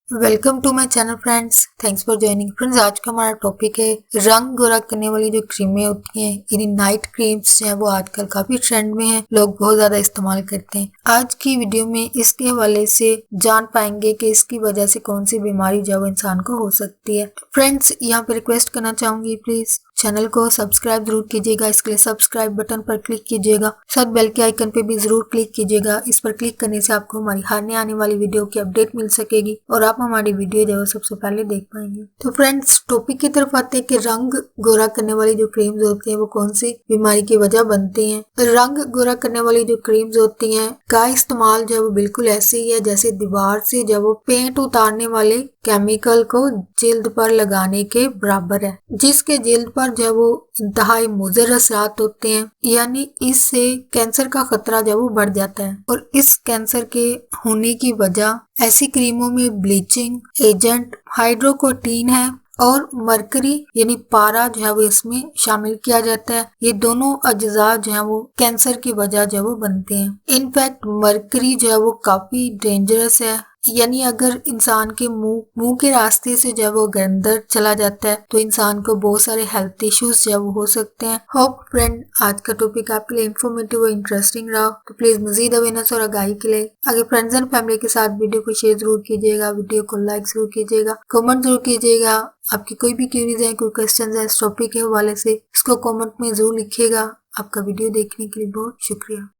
Welcome to my channel friends. Thanks for joining friends. आज का हमारा टॉपिक है रंग गोरा करने वाली जो क्रीमें होती हैं, यानी नाइट क्रीम्स जो है वो आजकल काफी ट्रेंड में है, लोग बहुत ज्यादा इस्तेमाल करते हैं। आज की वीडियो में इसके हवाले से जान पाएंगे कि इसकी वजह से कौन सी बीमारी जो है वो इंसान को हो सकती है। फ्रेंड्स, यहाँ पे रिक्वेस्ट करना चाहूंगी, प्लीज चैनल को सब्सक्राइब जरूर कीजिएगा। इसके लिए सब्सक्राइब बटन पर क्लिक कीजिएगा, साथ बेल के आइकन पे भी जरूर क्लिक कीजिएगा। इस पर क्लिक करने से आपको हमारी हर नई आने वाली वीडियो की अपडेट मिल सकेगी और आप हमारी वीडियो जो है सबसे पहले देख पाएंगे। तो फ्रेंड्स, टॉपिक की तरफ आते हैं कि रंग गोरा करने वाली जो क्रीम्स होती हैं वो कौन सी बीमारी की वजह बनती हैं। रंग गोरा करने वाली जो क्रीम्स होती हैं का इस्तेमाल जो है वो बिल्कुल ऐसे ही है जैसे दीवार से जब वो पेंट उतारने वाले केमिकल को जिल्द पर लगाने के बराबर है, जिसके जिल्द पर जो है वो इंतहाई मुज़र असरात होते हैं, यानी इससे कैंसर का खतरा जो है वो बढ़ जाता है। और इस कैंसर के होने की वजह ऐसी क्रीमों में ब्लीचिंग एजेंट हाइड्रोकोटीन है और मरकरी यानी पारा जो है वो इसमें शामिल किया जाता है। ये दोनों अज्जा जो है वो कैंसर की वजह जो है वो बनते हैं। इनफैक्ट मरकरी जो है वो काफी डेंजरस है, यानी अगर इंसान के मुंह के रास्ते से जब वो अंदर चला जाता है तो इंसान को बहुत सारे हेल्थ इश्यूज जब हो सकते हैं। होप फ्रेंड आज का टॉपिक आपके लिए इन्फॉर्मेटिव और इंटरेस्टिंग रहा, तो प्लीज मजीद अवेयरनेस और आगाही के लिए आगे फ्रेंड्स एंड फैमिली के साथ वीडियो को शेयर जरूर कीजिएगा, वीडियो को लाइक जरूर कीजिएगा, कमेंट जरूर कीजिएगा। आपकी कोई भी क्वेरीज है, कोई क्वेश्चन है इस टॉपिक के हवाले से, इसको कॉमेंट में जरूर लिखिएगा। आपका वीडियो देखने के लिए बहुत शुक्रिया।